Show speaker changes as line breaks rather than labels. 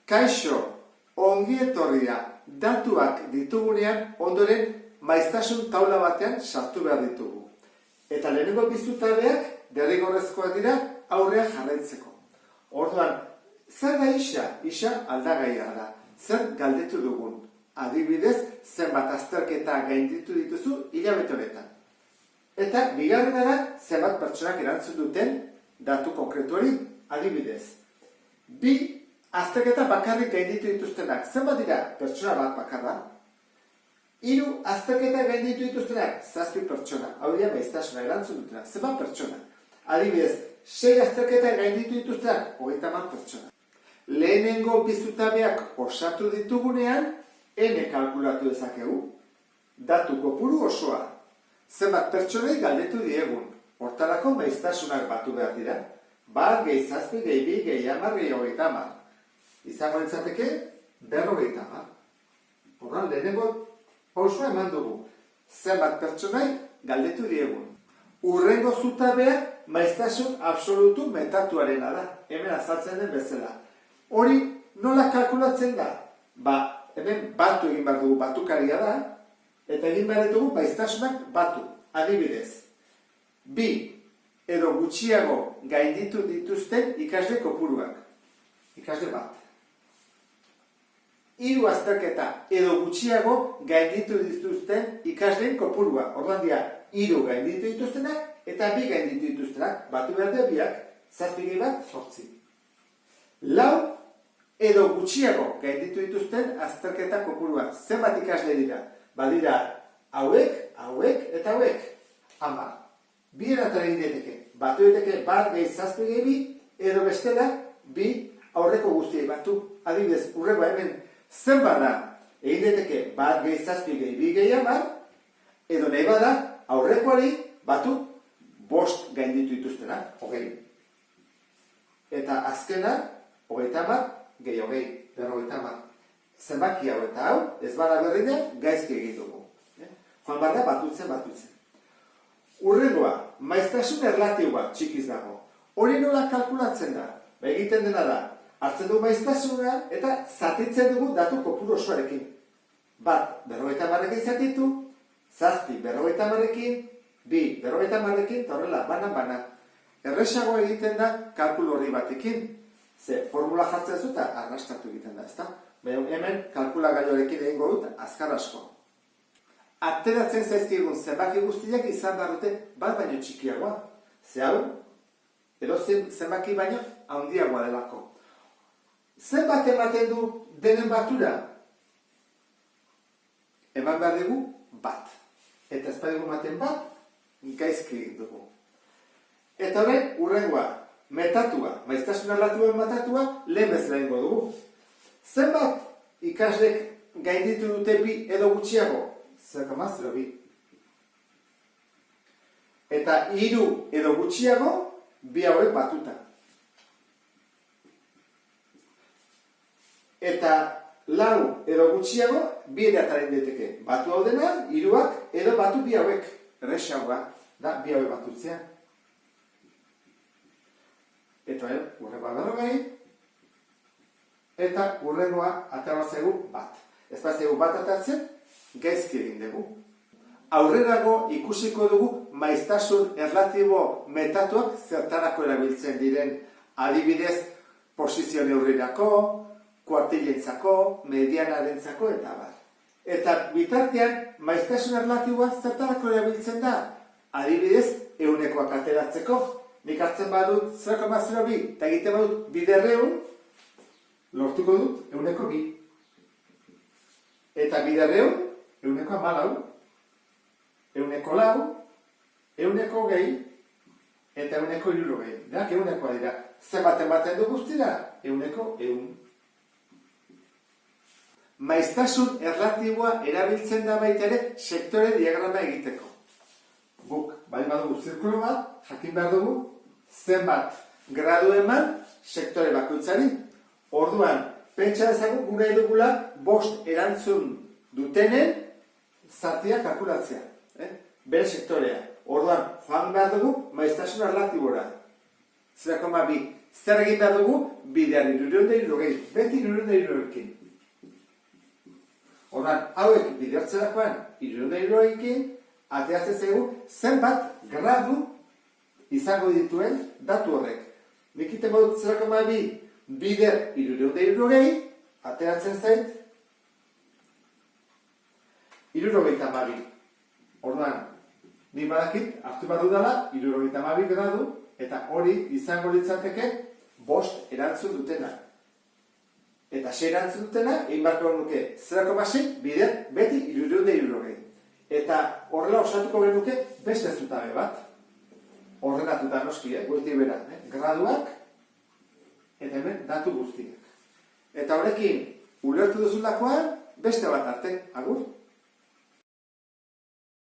Kaixo, ongi etorria datuak ditugunean ondoren maiztasun taula batean sartu behar ditugu. Eta lehenengo bi zutabeak derrigorrezkoak dira aurrea jarraitzeko. Orduan, zer da isa? Isa aldagaia da. Zer galdetu dugun? Adibidez, zenbat azterketa gainditu dituzu hilabete honetan. Eta bigarrena da zenbat pertsonak erantzun duten datu konkretu hori, adibidez. Bi azterketa bakarrik gainditu dituztenak, zenbat dira pertsona bat bakarra? 3 azterketa gainditu dituztenak, 7 pertsona. Hau dira maiztasuna erantzun dutenak, zenbat pertsona? Adibidez, 6 azterketa gainditu dituztenak, 30 pertsona. Lehenengo bi zutabeak osatu ditugunean, ene kalkulatu dezakegu. Datu kopuru osoa. Zenbat pertsonei galdetu diegun. Hortarako maiztasunak batu behar dira. 1, gehi 7, gehi 2, gehi 10, gehi 30. Izango litzateke 50. Horran lehenengo pausua eman dugu. Zenbat pertsonei galdetu diegun. Hurrengo zutabea maiztasun absolutu metatuarena da. Hemen azaltzen den bezala. Hori nola kalkulatzen da? Hemen batu egin behar dugu, batukaria da, eta egin behar dugu maiztasunak batu. Adibidez, 2 edo gutxiago gainditu dituzten ikasle kopuruak. Ikasle bat. 3 azterketa edo gutxiago gainditu dituzten ikasleen kopurua. Orduan dira, 3 gainditu dituztenak eta 2 gainditu dituztenak. Batu behar dira biak, 7 bat, 8. 4 edo gutxiago gainditu dituzten azterketa kopurua. Zenbat ikasle dira? Badira, hauek, hauek eta hauek. 10. Bi eratara egin daiteke. Batu daiteke 1 gehi 7 gehi 2, edo bestela 2 aurreko guztiei batu. Adibidez, hurrengoa hemen zenbat da? Egin daiteke 1 gehi 7 gehi 2 gehi 10, edo nahi bada aurrekoari batu 5 gainditu dituztenak, 20. Eta azkena, 30 gehi 20, 50. Zenbaki hau eta hau, ez bada berdina, gaizki egin dugu. Joan behar da batutzen. Hurrengoa, maiztasun erlatiboa txikiz dago. Hori nola kalkulatzen da? Egiten dena da, hartzen dugu maiztasuna eta zatitzen dugu datu kopuru osoarekin. 1, 50rekin zatitu, 7, 50rekin, 2, 50rekin, eta horrela, bana. Erresago egiten da kalkulu horri batekin. Ze formula jartzen zu eta arrastatu egiten da, ezta? Hemen kalkulagailuarekin egingo dut azkar asko. Ateratzen zaizkigun zenbaki guztiak izan behar dute bat baino txikiagoa. Ze hau, edozein zenbaki baino handiagoa delako. Zenbat ematen du denen batura? Eman behar dugu bat. Eta ez badugu ematen bat, gaizki egin dugu. Eta horren, hurrengoa, metatua, maiztasun erlatibuen metatua, lehen bezala egingo dugu. Zenbat ikaslek gainditu dute 2 edo gutxiago? 0,02. Eta 3 edo gutxiago, 2 hauek batuta. Eta 4 edo gutxiago, 2 erataren daiteke. Batu hau dena, 3ak edo batu 2 hauek. Erresagoa da 2 hauek batutzea. Eta hurrengoa 40, eta hurrengoa ateratzegu 1. Ez bazegu 1 atatzen, gaizki egin dugu. Aurrerago ikusiko dugu maiztasun erlatibo metatuak zertarako erabiltzen diren, adibidez, posizio neurrirako, kuartilentzako, medianarentzako eta bar. Eta bitartean, maiztasun erlatiboa zertarako erabiltzen da, adibidez, ehunekoak ateratzeko. Nik hartzen badut 0,02 eta egiten badut 200, lortuko dut 102. Eta 200, 114, 104, 120 eta 160. Denak 100 dira. Zenbat ematen du guztira? 100. Maiztasun erlatiboa erabiltzen da baita ere sektore diagrama egiteko. Guk, bali badugu zirkulu bat, jakin behar dugu, zenbat gradu eman sektore bakoitzari. Orduan, pentsa dezagun gure dugula 5 erantzun dutenen zatia kalkulatzea. Bere sektorea. Orduan, joan behar dugu maiztasun erlatibora. 0,2. Zer egin behar dugu? bidean 360, beti 360ekin. Ordan, hauek bidertzerakoan 360ekin, ateratzen zaigu zenbat gradu izango dituen datu horrek. Nik iten badut 0,2 bider 360, ateratzen zait 72. Orduan, nik badakit, hartu badu dela, 72 gradu, eta hori izango litzateke 5 erantzun dutena. Eta 6 erantzun dutena, egin barko nuke 0,6 bider beti 360. Eta horrela osatuko genuke beste zutabe bat. Ordenatuta noski, goiti bera, graduak, eta hemen datu guztiak. Eta horrekin, ulertu duzulakoan, beste bat arte, agur.